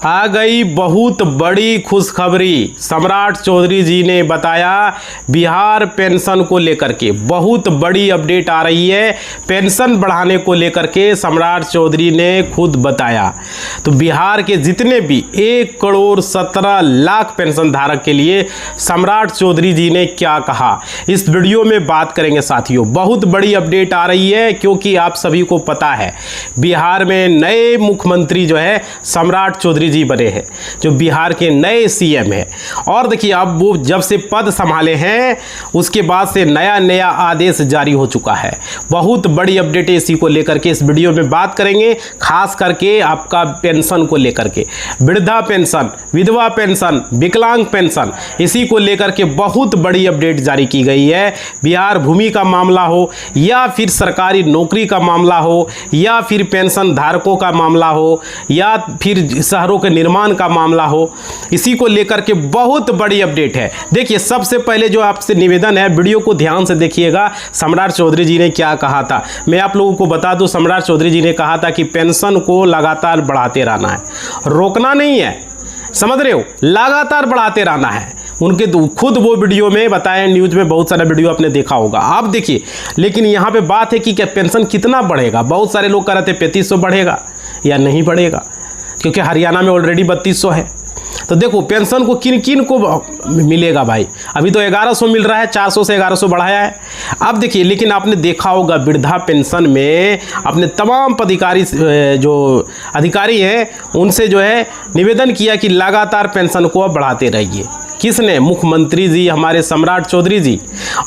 आ गई बहुत बड़ी खुशखबरी। सम्राट चौधरी जी ने बताया बिहार पेंशन को लेकर के बहुत बड़ी अपडेट आ रही है। पेंशन बढ़ाने को लेकर के सम्राट चौधरी ने खुद बताया। तो बिहार के जितने भी 1,17,00,000 पेंशन धारक के लिए सम्राट चौधरी जी ने क्या कहा, इस वीडियो में बात करेंगे साथियों। बहुत बड़ी अपडेट आ रही है क्योंकि आप सभी को पता है बिहार में नए मुख्यमंत्री जो है सम्राट चौधरी जी बने हैं, जो बिहार के नए सीएम हैं। और देखिए अब वो जब से पद संभाले हैं उसके बाद से नया आदेश जारी हो चुका है। बहुत बड़ी अपडेट है, इसी को लेकर के इस वीडियो में बात करेंगे। खास करके आपका पेंशन को लेकर के, वृद्धा पेंशन, विधवा पेंशन, विकलांग पेंशन, इसी को लेकर के बहुत बड़ी अपडेट जारी की गई है। बिहार भूमि का मामला हो या फिर सरकारी नौकरी का मामला हो या फिर पेंशन धारकों का मामला हो या फिर शहरों के निर्माण का मामला हो, इसी को लेकर के बहुत बड़ी अपडेट है। देखिए सबसे पहले जो आपसे निवेदन है, वीडियो को ध्यान से देखिएगा। सम्राट चौधरी जी ने क्या कहा था मैं आप लोगों को बता दूं। सम्राट चौधरी जी ने कहा था कि पेंशन को लगातार बढ़ाते रहना है, रोकना नहीं है, समझ रहे हो, लगातार बढ़ाते रहना है। उनके खुद वो वीडियो में बताए, न्यूज़ में बहुत सारा वीडियो आपने देखा होगा। आप देखिए, लेकिन यहाँ पे बात है कि क्या पेंशन कितना बढ़ेगा। बहुत सारे लोग कह रहे थे 3500 बढ़ेगा या नहीं बढ़ेगा, क्योंकि हरियाणा में ऑलरेडी 3200 है। तो देखो पेंशन को किन किन को मिलेगा भाई। अभी तो 1100 मिल रहा है, 400 से 1100 बढ़ाया है। अब देखिए, लेकिन आपने देखा होगा वृद्धा पेंशन में अपने तमाम पदाधिकारी जो अधिकारी हैं उनसे जो है निवेदन किया कि लगातार पेंशन को अब बढ़ाते रहिए। किसने? मुख्यमंत्री जी, हमारे सम्राट चौधरी जी।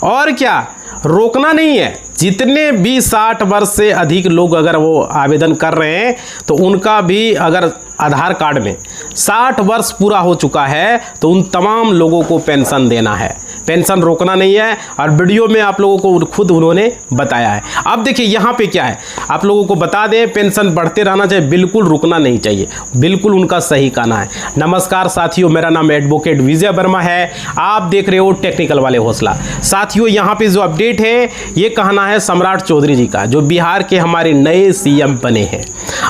और क्या, रोकना नहीं है। जितने भी 60 वर्ष से अधिक लोग अगर वो आवेदन कर रहे हैं तो उनका भी अगर आधार कार्ड में 60 वर्ष पूरा हो चुका है तो उन तमाम लोगों को पेंशन देना है। पेंशन रोकना नहीं है। और वीडियो में आप लोगों को खुद उन्होंने बताया है। अब देखिए यहाँ पे क्या है, आप लोगों को बता दें, पेंशन बढ़ते रहना चाहिए, बिल्कुल रुकना नहीं चाहिए, बिल्कुल उनका सही कहना है। नमस्कार साथियों, मेरा नाम एडवोकेट विजय वर्मा है, आप देख रहे हो टेक्निकल वाले हौसला। साथियों यहाँ पे जो अपडेट है ये कहना है सम्राट चौधरी जी का, जो बिहार के हमारे नए सीएम बने हैं।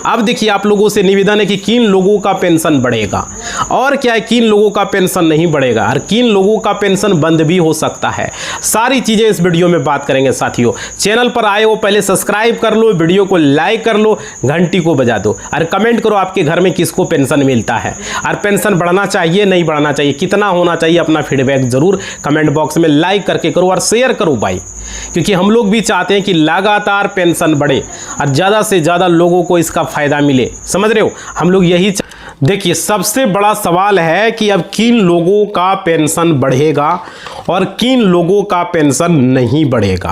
अब देखिए आप लोगों से निवेदन है कि किन लोगों का पेंशन बढ़ेगा और क्या है, किन लोगों का पेंशन नहीं बढ़ेगा और किन लोगों का पेंशन बंद भी हो सकता है। सारी चीजें इस वीडियो में बात करेंगे साथियों। चैनल पर आए हो पहले सब्सक्राइब कर लो, वीडियो को लाइक कर लो, घंटी को बजा दो और कमेंट करो आपके घर में किसको पेंशन मिलता है और पेंशन बढ़ना चाहिए नहीं बढ़ना चाहिए, कितना होना चाहिए। अपना फीडबैक जरूर कमेंट बॉक्स में लाइक करके करो और शेयर करो भाई, क्योंकि हम लोग भी चाहते हैं कि लगातार पेंशन बढ़े और ज़्यादा से ज़्यादा लोगों को इसका फ़ायदा मिले। समझ रहे हो, हम लोग यही देखिए सबसे बड़ा सवाल है कि अब किन लोगों का पेंशन बढ़ेगा और किन लोगों का पेंशन नहीं बढ़ेगा,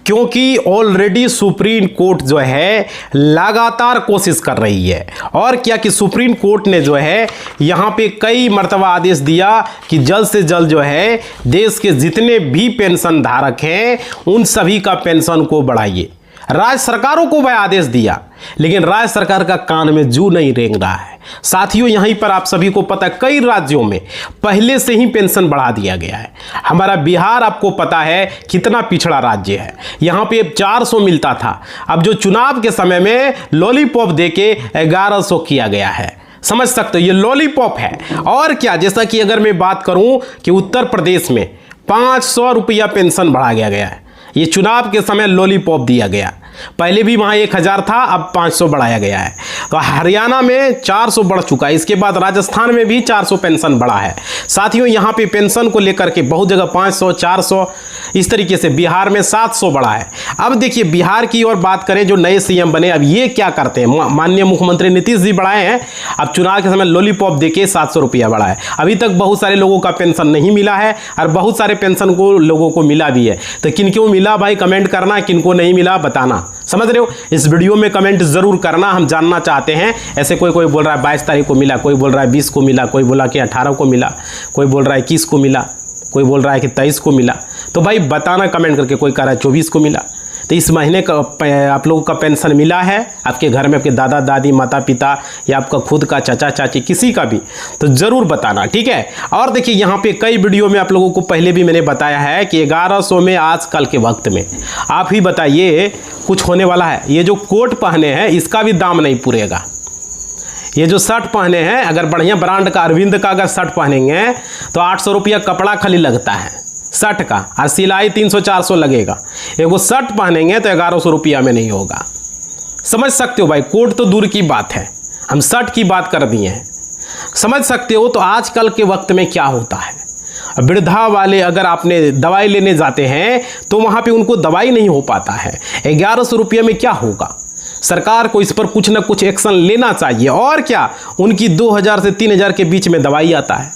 क्योंकि ऑलरेडी सुप्रीम कोर्ट जो है लगातार कोशिश कर रही है। और क्या कि सुप्रीम कोर्ट ने जो है यहाँ पे कई मर्तबा आदेश दिया कि जल्द से जल्द जो है देश के जितने भी पेंशन धारक हैं उन सभी का पेंशन को बढ़ाइए। राज्य सरकारों को वह आदेश दिया, लेकिन राज्य सरकार का कान में जू नहीं रेंग रहा है। साथियों यहीं पर आप सभी को पता है कई राज्यों में पहले से ही पेंशन बढ़ा दिया गया है। हमारा बिहार आपको पता है कितना पिछड़ा राज्य है, यहाँ पे 400 मिलता था, अब जो चुनाव के समय में लॉलीपॉप देके 1100 किया गया है। समझ सकते हो, ये लॉलीपॉप है। और क्या, जैसा कि अगर मैं बात करूं कि उत्तर प्रदेश में 500 रुपया पेंशन बढ़ा गया है, ये चुनाव के समय लॉलीपॉप दिया गया। पहले भी वहाँ 1000 था, अब 500 बढ़ाया गया है। तो हरियाणा में 400 बढ़ चुका है, इसके बाद राजस्थान में भी 400 पेंशन बढ़ा है। साथियों यहाँ पे पेंशन को लेकर के बहुत जगह 500, 400 इस तरीके से, बिहार में 700 बढ़ा है। अब देखिए बिहार की और बात करें, जो नए सीएम बने, अब ये क्या करते हैं। माननीय मुख्यमंत्री नीतीश जी बढ़ाए हैं, अब चुनाव के समय लॉलीपॉप देके 700 रुपया बढ़ा है। अभी तक बहुत सारे लोगों का पेंशन नहीं मिला है और बहुत सारे पेंशन को लोगों को मिला भी है। तो किन क्यों मिला भाई कमेंट करना, किनको नहीं मिला बताना। समझ रहे हो, इस वीडियो में कमेंट जरूर करना, हम जानना चाहते हैं। ऐसे कोई बोल रहा है 22 तारीख को मिला, कोई बोल रहा है 20 को मिला, कोई बोला कि 18 को मिला, कोई बोल रहा है 21 को मिला, कोई बोल रहा है कि 23 को मिला। तो भाई बताना कमेंट करके। कोई कह रहा है 24 को मिला। तो इस महीने का आप लोगों का पेंशन मिला है आपके घर में, आपके दादा दादी, माता पिता या आपका खुद का चाचा चाची, किसी का भी, तो ज़रूर बताना, ठीक है। और देखिए यहाँ पे कई वीडियो में आप लोगों को पहले भी मैंने बताया है कि 1100 में आजकल के वक्त में आप ही बताइए कुछ होने वाला है। ये जो कोट पहने हैं इसका भी दाम नहीं पूरेगा, ये जो शर्ट पहने हैं, अगर बढ़िया ब्रांड का अरविंद का अगर शर्ट पहनेंगे तो 800 रुपया कपड़ा खाली लगता है शर्ट का, और सिलाई 300-400 लगेगा। एगो शर्ट पहनेंगे तो 1100 रुपया में नहीं होगा। समझ सकते हो भाई, कोट तो दूर की बात है, हम शर्ट की बात कर दिए हैं। समझ सकते हो। तो आजकल के वक्त में क्या होता है, वृद्धा वाले अगर आपने दवाई लेने जाते हैं तो वहाँ पे उनको दवाई नहीं हो पाता है। 1100 रुपये में क्या होगा? सरकार को इस पर कुछ ना कुछ एक्शन लेना चाहिए। और क्या, उनकी 2000 से 3000 के बीच में दवाई आता है।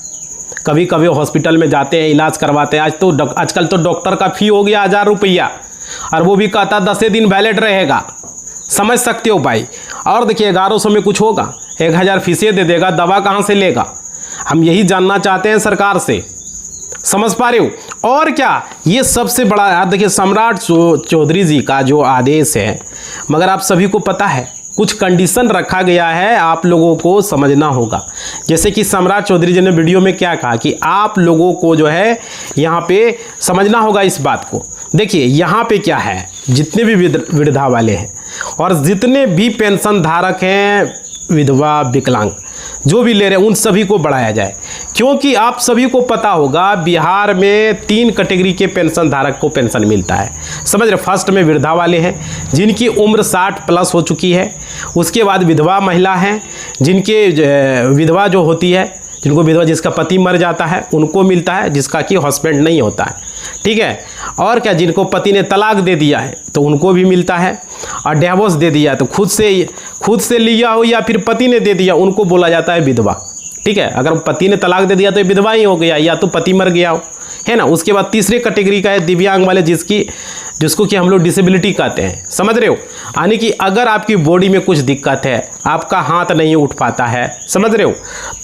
कभी कभी हॉस्पिटल में जाते हैं, इलाज करवाते हैं। आजकल तो डॉक्टर का फी हो गया 1000 रुपया, और वो भी कहता 10 दिन वैलिड रहेगा। समझ सकते हो भाई। और देखिए 1100 में कुछ होगा? 1000 फीसें दे देगा, दवा कहाँ से लेगा? हम यही जानना चाहते हैं सरकार से। समझ पा रहे हो। और क्या, ये सबसे बड़ा यार देखिए, सम्राट चौधरी जी का जो आदेश है, मगर आप सभी को पता है कुछ कंडीशन रखा गया है, आप लोगों को समझना होगा। जैसे कि सम्राट चौधरी जी ने वीडियो में क्या कहा कि आप लोगों को जो है यहाँ पे समझना होगा इस बात को। देखिए यहाँ पे क्या है, जितने भी वृद्धा वाले हैं और जितने भी पेंशन धारक हैं, विधवा विकलांग जो भी ले रहे हैं, उन सभी को बढ़ाया जाए। क्योंकि आप सभी को पता होगा बिहार में 3 कैटेगरी के पेंशन धारक को पेंशन मिलता है। समझ रहे, फर्स्ट में वृद्धा वाले हैं जिनकी उम्र 60 प्लस हो चुकी है। उसके बाद विधवा महिला हैं जिनके विधवा जो होती है, जिनको विधवा जिसका पति मर जाता है उनको मिलता है, जिसका कि हस्बैंड नहीं होता है। ठीक है। और क्या, जिनको पति ने तलाक दे दिया है तो उनको भी मिलता है। और डिवोर्स दे दिया तो खुद से लिया हो या फिर पति ने दे दिया, उनको बोला जाता है विधवा। ठीक है। अगर पति ने तलाक दे दिया तो विधवा ही हो गया, या तो पति मर गया हो, है ना। उसके बाद तीसरे कैटेगरी का है दिव्यांग वाले, जिसको कि हम लोग डिसेबिलिटी कहते हैं। समझ रहे हो, यानी कि अगर आपकी बॉडी में कुछ दिक्कत है, आपका हाथ नहीं उठ पाता है, समझ रहे हो,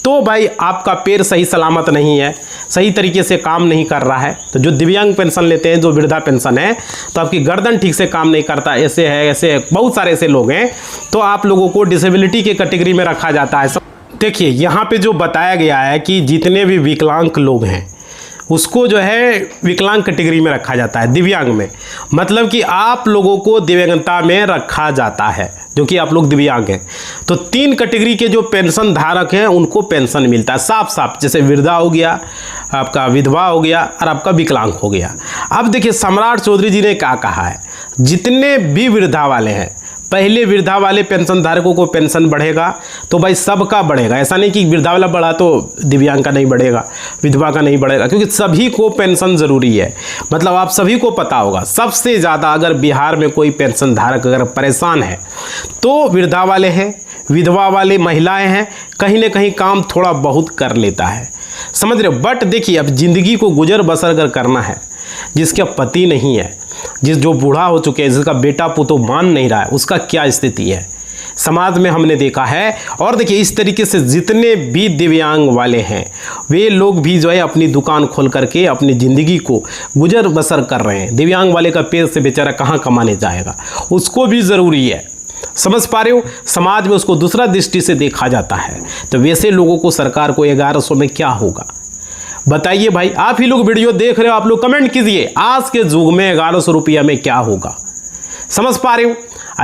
तो भाई आपका पैर सही सलामत नहीं है, सही तरीके से काम नहीं कर रहा है, तो जो दिव्यांग पेंशन लेते हैं, जो वृद्धा पेंशन है, तो आपकी गर्दन ठीक से काम नहीं करता, ऐसे है बहुत सारे ऐसे लोग हैं, तो आप लोगों को डिसेबिलिटी के कैटेगरी में रखा जाता है। देखिए यहाँ पे जो बताया गया है कि जितने भी विकलांग लोग हैं उसको जो है विकलांग कैटेगरी में रखा जाता है, दिव्यांग में। मतलब कि आप लोगों को दिव्यांगता में रखा जाता है, जो कि आप लोग दिव्यांग हैं। तो 3 कैटेगरी के जो पेंशन धारक हैं उनको पेंशन मिलता है साफ साफ, जैसे वृद्धा हो गया, आपका विधवा हो गया और आपका विकलांग हो गया। अब देखिए सम्राट चौधरी जी ने क्या कहा है, जितने भी वृद्धा वाले हैं, पहले वृद्धा वाले पेंशन धारकों को पेंशन बढ़ेगा तो भाई सबका बढ़ेगा। ऐसा नहीं कि वृद्धा वाला बढ़ा तो दिव्यांग का नहीं बढ़ेगा, विधवा का नहीं बढ़ेगा, क्योंकि सभी को पेंशन ज़रूरी है। मतलब आप सभी को पता होगा सबसे ज़्यादा अगर बिहार में कोई पेंशन धारक अगर परेशान है तो वृद्धा वाले हैं, विधवा वाले महिलाएँ हैं, कहीं ना कहीं काम थोड़ा बहुत कर लेता है। समझ रहे हो। बट देखिए अब ज़िंदगी को गुजर बसर अगर करना है, जिसका पति नहीं है, जो बूढ़ा हो चुके हैं, जिसका बेटा पुतो मान नहीं रहा है, उसका क्या स्थिति है समाज में हमने देखा है। और देखिए इस तरीके से जितने भी दिव्यांग वाले हैं वे लोग भी जो है अपनी दुकान खोल करके अपनी ज़िंदगी को गुजर बसर कर रहे हैं। दिव्यांग वाले का पैर से बेचारा कहाँ कमाने जाएगा, उसको भी ज़रूरी है। समझ पा रहे हो, समाज में उसको दूसरा दृष्टि से देखा जाता है। तो वैसे लोगों को सरकार को 1100 में क्या होगा बताइए भाई। आप ही लोग वीडियो देख रहे हो, आप लोग कमेंट कीजिए आज के युग में 1100 रुपया में क्या होगा। समझ पा रहे हो,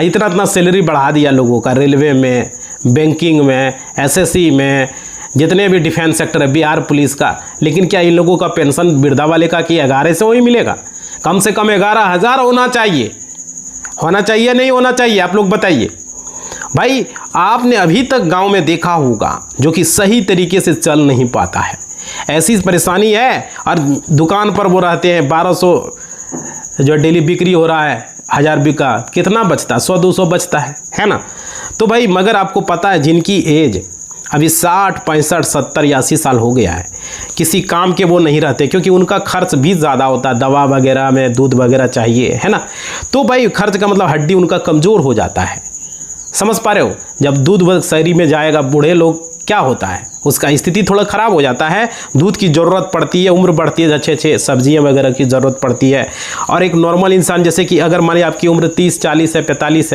इतना सैलरी बढ़ा दिया लोगों का, रेलवे में, बैंकिंग में, एसएससी में, जितने भी डिफेंस सेक्टर है, बिहार पुलिस का, लेकिन क्या इन लोगों का पेंशन वृद्धा वाले का कि 1100 ही मिलेगा? कम से कम 11,000 होना चाहिए। नहीं होना चाहिए? आप लोग बताइए भाई। आपने अभी तक गाँव में देखा होगा जो कि सही तरीके से चल नहीं पाता है, ऐसी परेशानी है। और दुकान पर वो रहते हैं, 1200 जो डेली बिक्री हो रहा है, 1000 बिका, कितना बचता है? 100-200 बचता है ना। तो भाई मगर आपको पता है जिनकी एज अभी 60, 65, 70, 80 साल हो गया है, किसी काम के वो नहीं रहते, क्योंकि उनका खर्च भी ज़्यादा होता है, दवा वगैरह में, दूध वगैरह चाहिए, है ना। तो भाई खर्च का मतलब हड्डी उनका कमज़ोर हो जाता है। समझ पा रहे हो, जब दूध शहरी में जाएगा, बूढ़े लोग क्या होता है, उसका स्थिति थोड़ा ख़राब हो जाता है, दूध की ज़रूरत पड़ती है, उम्र बढ़ती है, अच्छे सब्जियां वगैरह की ज़रूरत पड़ती है। और एक नॉर्मल इंसान, जैसे कि अगर मान लीजिए आपकी उम्र 30, 40 है, 45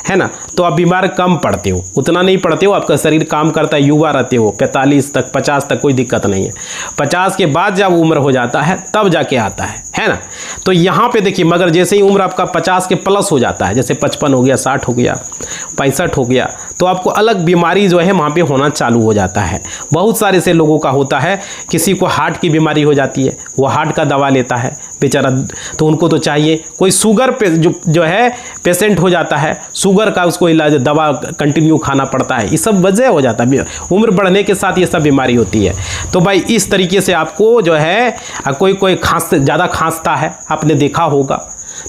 है ना, तो आप बीमार कम पड़ते हो, उतना नहीं पड़ते हो, आपका शरीर काम करता है, युवा रहते हो, 45 तक, 50 तक कोई दिक्कत नहीं है। 50 के बाद जब उम्र हो जाता है तब जाके आता है ना। तो यहाँ पे देखिए, मगर जैसे ही उम्र आपका 50 के प्लस हो जाता है, जैसे 55 हो गया, 60 हो गया, 65 हो गया, तो आपको अलग बीमारी जो है वहाँ पे होना चालू हो जाता है। बहुत सारे से लोगों का होता है, किसी को हार्ट की बीमारी हो जाती है, वो हार्ट का दवा लेता है बेचारा, तो उनको तो चाहिए। कोई शुगर पे जो है पेशेंट हो जाता है, शुगर का उसको इलाज दवा कंटिन्यू खाना पड़ता है। ये सब वजह हो जाता है, उम्र बढ़ने के साथ ये सब बीमारी होती है। तो भाई इस तरीके से आपको जो है कोई ज़्यादा खांसता है, आपने देखा होगा,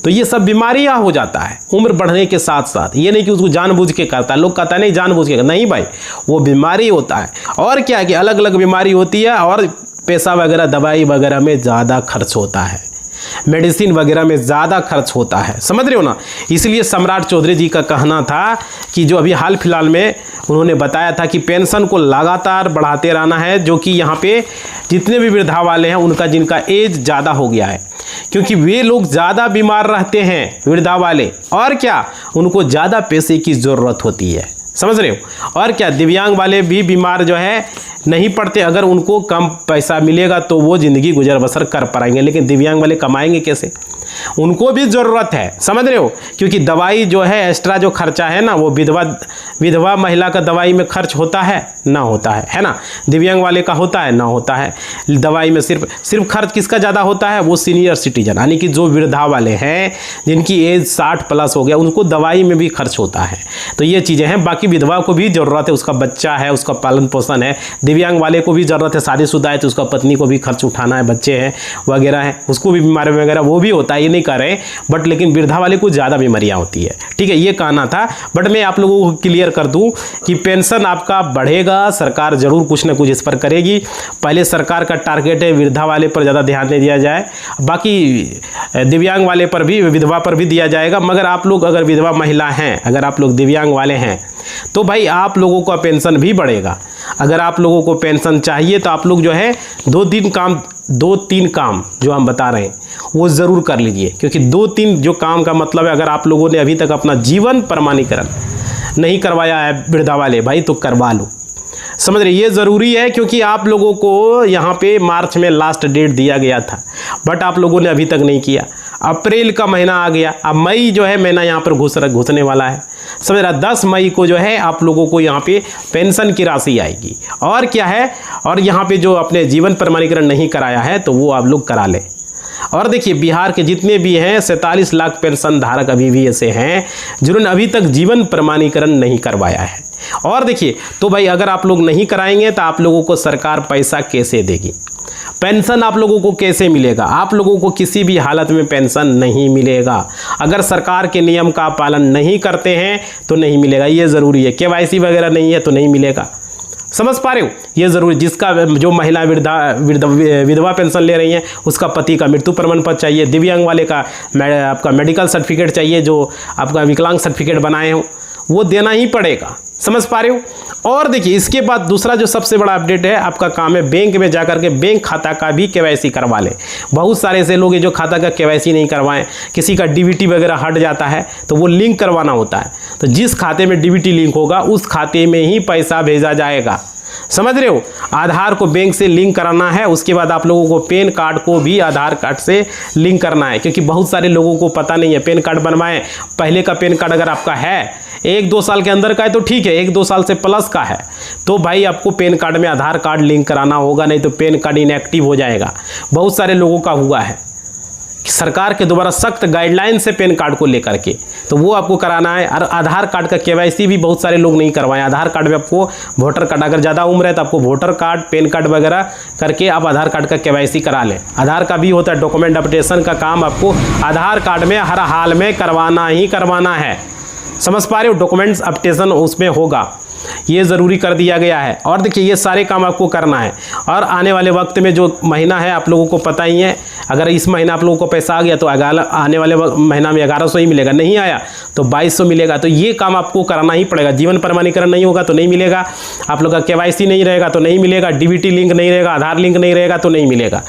तो ये सब बीमारियां हो जाता है उम्र बढ़ने के साथ साथ। ये नहीं कि उसको जानबूझ के करता है, लोग कहता है नहीं जानबूझ के, नहीं भाई, वो बीमारी होता है। और क्या है कि अलग अलग बीमारी होती है और पैसा वगैरह दवाई वगैरह में ज़्यादा खर्च होता है, मेडिसिन वगैरह में ज़्यादा खर्च होता है, समझ रहे हो ना। इसलिए सम्राट चौधरी जी का कहना था कि जो अभी हाल फिलहाल में उन्होंने बताया था कि पेंशन को लगातार बढ़ाते रहना है, जो कि यहाँ पे जितने भी वृद्धा वाले हैं उनका जिनका एज ज़्यादा हो गया है, क्योंकि वे लोग ज़्यादा बीमार रहते हैं वृद्धा वाले, और क्या उनको ज़्यादा पैसे की ज़रूरत होती है, समझ रहे हो। और क्या दिव्यांग वाले भी बीमार जो है नहीं पड़ते, अगर उनको कम पैसा मिलेगा तो वो ज़िंदगी गुजर बसर कर पाएंगे, लेकिन दिव्यांग वाले कमाएंगे कैसे, उनको भी ज़रूरत है, समझ रहे हो। क्योंकि दवाई जो है एक्स्ट्रा जो खर्चा है ना, वो विधवा महिला का दवाई में खर्च होता है ना, होता है ना, दिव्यांग वाले का होता है ना, होता है। दवाई में सिर्फ खर्च किसका ज़्यादा होता है, वो सीनियर सिटीजन, यानी कि जो वृद्धा वाले हैं जिनकी एज 60 प्लस हो गया, उनको दवाई में भी खर्च होता है। तो ये चीज़ें हैं। बाकी विधवा को भी ज़रूरत है, उसका बच्चा है, उसका पालन पोषण है। दिव्यांग वाले को भी ज़रूरत है, शादीशुदा है तो उसका पत्नी को भी खर्च उठाना है, बच्चे हैं वगैरह हैं, उसको भी बीमारी वगैरह वो भी होता है, ये नहीं कर रहे, बट लेकिन वृद्धा वाले को ज़्यादा बीमारियां होती है, ठीक है, ये कहना था। बट मैं आप लोगों को क्लियर कर दूं कि पेंशन आपका बढ़ेगा, सरकार जरूर कुछ ना कुछ इस पर करेगी। पहले सरकार का टारगेट है वृद्धा वाले पर ज़्यादा ध्यान नहीं दिया जाए, बाकी दिव्यांग वाले पर भी, विधवा पर भी दिया जाएगा। मगर आप लोग अगर विधवा महिला हैं, अगर आप लोग दिव्यांग वाले हैं, तो भाई आप लोगों का पेंशन भी बढ़ेगा। अगर आप लोगों को पेंशन चाहिए तो आप लोग जो है 2-3 काम जो हम बता रहे हैं वो ज़रूर कर लीजिए, क्योंकि 2-3 जो काम का मतलब है, अगर आप लोगों ने अभी तक अपना जीवन प्रमाणीकरण नहीं करवाया है वृद्धा वाले भाई, तो करवा लो, समझ रहे, ये ज़रूरी है। क्योंकि आप लोगों को यहाँ पे मार्च में लास्ट डेट दिया गया था, बट आप लोगों ने अभी तक नहीं किया। अप्रैल का महीना आ गया, अब मई जो है महीना यहाँ पर घुसने वाला है, समझ रहा। 10 मई को जो है आप लोगों को यहाँ पे पेंशन की राशि आएगी। और क्या है, और यहाँ पे जो अपने जीवन प्रमाणीकरण नहीं कराया है तो वो आप लोग करा लें। और देखिए बिहार के जितने भी हैं 47 लाख पेंशन धारक अभी भी ऐसे हैं जिन्होंने अभी तक जीवन प्रमाणीकरण नहीं करवाया है। और देखिए, तो भाई अगर आप लोग नहीं कराएंगे तो आप लोगों को सरकार पैसा कैसे देगी, पेंशन आप लोगों को कैसे मिलेगा। आप लोगों को किसी भी हालत में पेंशन नहीं मिलेगा, अगर सरकार के नियम का पालन नहीं करते हैं तो नहीं मिलेगा, ये ज़रूरी है। KYC वगैरह नहीं है तो नहीं मिलेगा, समझ पा रहे हो, ये ज़रूरी। जिसका जो महिला विधवा पेंशन ले रही हैं उसका पति का मृत्यु प्रमाण पत्र चाहिए, दिव्यांग वाले का आपका मेडिकल सर्टिफिकेट चाहिए, जो आपका विकलांग सर्टिफिकेट बनाए हो वो देना ही पड़ेगा, समझ पा रहे हो। और देखिए इसके बाद दूसरा जो सबसे बड़ा अपडेट है, आपका काम है बैंक में जाकर के बैंक खाता का भी KYC करवा लें। बहुत सारे ऐसे लोग हैं जो खाता का KYC नहीं करवाएं, किसी का DBT वगैरह हट जाता है तो वो लिंक करवाना होता है, तो जिस खाते में DBT लिंक होगा उस खाते में ही पैसा भेजा जाएगा, समझ रहे हो। आधार को बैंक से लिंक कराना है, उसके बाद आप लोगों को पैन कार्ड को भी आधार कार्ड से लिंक करना है, क्योंकि बहुत सारे लोगों को पता नहीं है। पैन कार्ड बनवाएं, पहले का पैन कार्ड अगर आपका है 1-2 साल के अंदर का है तो ठीक है, 1-2 साल से प्लस का है तो भाई आपको पैन कार्ड में आधार कार्ड लिंक कराना होगा, नहीं तो पैन कार्ड इनएक्टिव हो जाएगा। बहुत सारे लोगों का हुआ है, सरकार के द्वारा सख्त गाइडलाइन से पैन कार्ड को लेकर के, तो वो आपको कराना है। और आधार कार्ड का KYC भी बहुत सारे लोग नहीं करवाएं। आधार कार्ड में आपको वोटर कार्ड, अगर ज़्यादा उम्र है तो आपको वोटर कार्ड, पैन कार्ड वगैरह करके आप आधार कार्ड का KYC करा लें। आधार का भी होता है डॉक्यूमेंट अपडेशन का काम, आपको आधार कार्ड में हर हाल में करवाना ही करवाना है, समझ पा रहे हो। डॉक्यूमेंट्स अपडेशन उसमें होगा, ये ज़रूरी कर दिया गया है। और देखिए ये सारे काम आपको करना है। और आने वाले वक्त में जो महीना है आप लोगों को पता ही है, अगर इस महीना आप लोगों को पैसा आ गया तो आने वाले महीना में 1100 ही मिलेगा, नहीं आया तो 2200 मिलेगा। तो ये काम आपको कराना ही पड़ेगा। जीवन प्रमाणीकरण नहीं होगा तो नहीं मिलेगा, आप लोग का KYC नहीं रहेगा तो नहीं मिलेगा, DBT लिंक नहीं रहेगा, आधार लिंक नहीं रहेगा तो नहीं मिलेगा।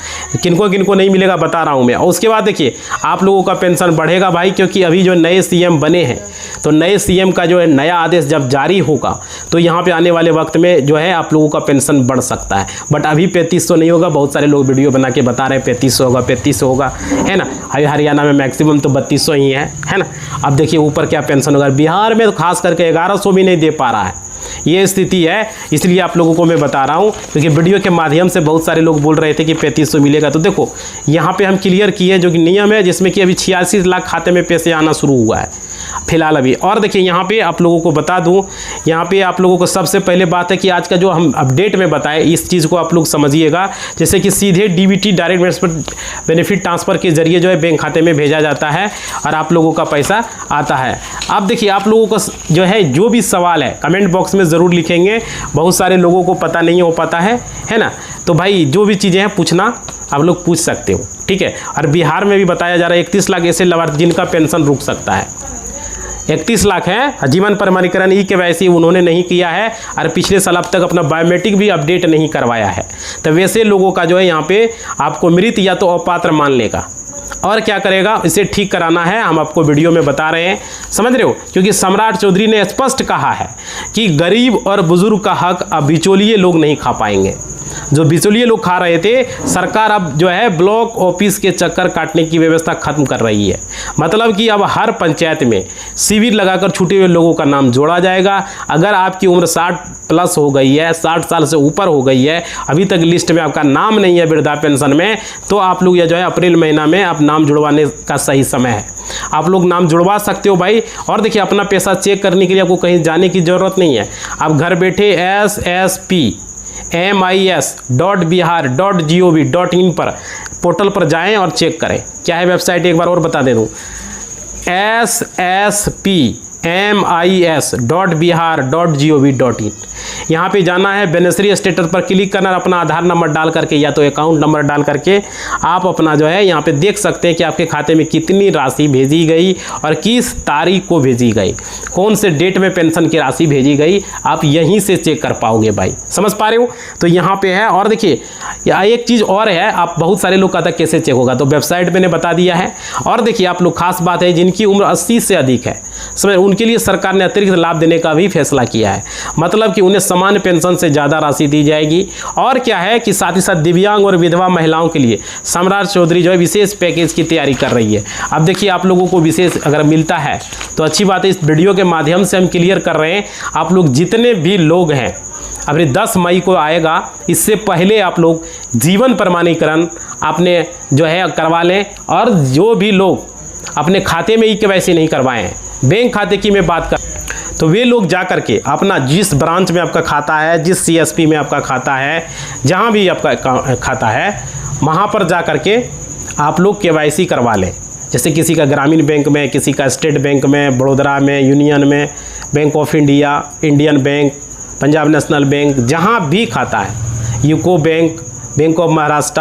किनको किनको नहीं मिलेगा बता रहा हूँ मैं। और उसके बाद देखिए आप लोगों का पेंशन बढ़ेगा भाई, क्योंकि अभी जो नए CM बने हैं तो नए CM का जो है नया आदेश जब जारी होगा तो यहाँ पे आने वाले वक्त में जो है आप लोगों का पेंशन बढ़ सकता है। बट अभी 3500 नहीं होगा, बहुत सारे लोग वीडियो बना के बता रहे हैं 3500 होगा, 3300 होगा, है ना। अभी हरियाणा में मैक्सिमम तो 3200 ही है ना। अब देखिए ऊपर क्या पेंशन होगा, बिहार में तो खास करके 1100 भी नहीं दे पा रहा है, ये स्थिति है। इसलिए आप लोगों को मैं बता रहा हूँ, क्योंकि वीडियो के माध्यम से बहुत सारे लोग बोल रहे थे कि 3500 मिलेगा। तो देखो यहाँ पे हम क्लियर किए जो कि नियम है, जिसमें कि अभी 86 लाख खाते में पैसे आना शुरू हुआ है फिलहाल अभी। और देखिए यहाँ पे आप लोगों को बता दूँ, यहाँ पे आप लोगों को सबसे पहले बात है कि आज का जो हम अपडेट में बताए, इस चीज़ को आप लोग समझिएगा। जैसे कि सीधे डीबीटी डायरेक्ट बेनिफिट ट्रांसफ़र के जरिए जो है बैंक खाते में भेजा जाता है और आप लोगों का पैसा आता है। अब देखिए आप लोगों को जो है जो भी सवाल है कमेंट बॉक्स में ज़रूर लिखेंगे, बहुत सारे लोगों को पता नहीं हो पाता है ना। तो भाई जो भी चीज़ें हैं पूछना आप लोग पूछ सकते हो, ठीक है। और बिहार में भी बताया जा रहा है 31 लाख ऐसे लाभार्थी जिनका पेंशन रुक सकता है। 31 लाख है, जीवन प्रमाणीकरण ई-केवाईसी उन्होंने नहीं किया है और पिछले साल अब तक अपना बायोमेट्रिक भी अपडेट नहीं करवाया है। तो वैसे लोगों का जो है यहाँ पे आपको मृत या तो अपात्र मान लेगा और क्या करेगा, इसे ठीक कराना है। हम आपको वीडियो में बता रहे हैं, समझ रहे हो। क्योंकि सम्राट चौधरी ने स्पष्ट कहा है कि गरीब और बुजुर्ग का हक अब बिचौलिए लोग नहीं खा पाएंगे। जो बिचौलिए लोग खा रहे थे, सरकार अब जो है ब्लॉक ऑफिस के चक्कर काटने की व्यवस्था खत्म कर रही है। मतलब कि अब हर पंचायत में शिविर लगाकर छूटे हुए लोगों का नाम जोड़ा जाएगा। अगर आपकी उम्र 60 प्लस हो गई है, 60 साल से ऊपर हो गई है, अभी तक लिस्ट में आपका नाम नहीं है वृद्धा पेंशन में, तो आप लोग ये जो है अप्रैल महीना में आप नाम जुड़वाने का सही समय है। आप लोग नाम जुड़वा सकते हो भाई। और देखिए अपना पैसा चेक करने के लिए आपको कहीं जाने की ज़रूरत नहीं है। आप घर बैठे ssp.mis.bihar.gov.in पर पोर्टल पर जाएं और चेक करें। क्या है वेबसाइट, एक बार और बता दे दूँ, ssp.mis.bihar.gov.in। यहाँ पे जाना है, बेनिफिशियरी स्टेटस पर क्लिक करना, अपना आधार नंबर डाल करके या तो अकाउंट नंबर डाल करके आप अपना जो है यहाँ पे देख सकते हैं कि आपके खाते में कितनी राशि भेजी गई और किस तारीख को भेजी गई, कौन से डेट में पेंशन की राशि भेजी गई, आप यहीं से चेक कर पाओगे भाई। समझ पा रहे हो। तो यहाँ पे है। और देखिए एक चीज़ और है, आप बहुत सारे लोग कहते हैं कैसे चेक होगा, तो वेबसाइट मैंने बता दिया है। और देखिए आप लोग खास बात है, जिनकी उम्र 80 से अधिक है, समझ, उनके लिए सरकार ने अतिरिक्त लाभ देने का भी फैसला किया है। मतलब कि उन्हें सामान्य पेंशन से ज़्यादा राशि दी जाएगी। और क्या है कि साथ ही साथ दिव्यांग और विधवा महिलाओं के लिए सम्राट चौधरी जो है विशेष पैकेज की तैयारी कर रही है। अब देखिए आप लोगों को विशेष अगर मिलता है तो अच्छी बात है। इस वीडियो के माध्यम से हम क्लियर कर रहे हैं, आप लोग जितने भी लोग हैं, अभी 10 मई को आएगा, इससे पहले आप लोग जीवन प्रमाणीकरण आपने जो है करवा लें। और जो भी लोग अपने खाते में ई-केवाईसी नहीं करवाए हैं, बैंक खाते की मैं बात कर, तो वे लोग जा कर के अपना जिस ब्रांच में आपका खाता है, जिस सीएसपी में आपका खाता है, जहां भी आपका खाता है, वहां पर जा कर के आप लोग केवाईसी करवा लें। जैसे किसी का ग्रामीण बैंक में, किसी का स्टेट बैंक में, बड़ौदा में, यूनियन में, bank of India, Indian bank, Punjab national bank, जहाँ भी खाता है, UCO bank, bank of Maharashtra,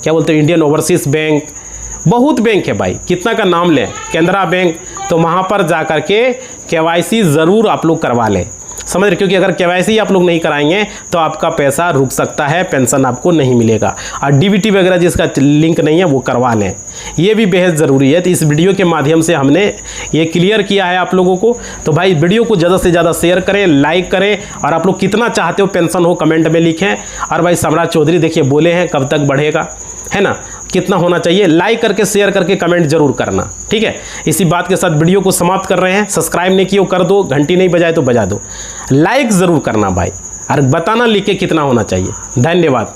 क्या बोलते हैं, इंडियन ओवरसीज बैंक, बहुत बैंक है भाई, कितना का नाम लें, केनरा बैंक, तो वहाँ पर जा कर के केवाईसी ज़रूर आप लोग करवा लें। समझ रहे, क्योंकि अगर केवाईसी आप लोग नहीं कराएंगे तो आपका पैसा रुक सकता है, पेंशन आपको नहीं मिलेगा। और डीबीटी वगैरह जिसका लिंक नहीं है वो करवा लें, ये भी बेहद ज़रूरी है। तो इस वीडियो के माध्यम से हमने ये क्लियर किया है आप लोगों को। तो भाई वीडियो को ज़्यादा से ज़्यादा शेयर करें, लाइक करें, और आप लोग कितना चाहते हो पेंशन हो कमेंट में लिखें। और भाई सम्राट चौधरी देखिए बोले हैं कब तक बढ़ेगा, है ना, कितना होना चाहिए, लाइक करके शेयर करके कमेंट जरूर करना, ठीक है। इसी बात के साथ वीडियो को समाप्त कर रहे हैं। सब्सक्राइब नहीं किया कर दो, घंटी नहीं बजाए तो बजा दो, लाइक ज़रूर करना भाई, और बताना लिख के कितना होना चाहिए। धन्यवाद।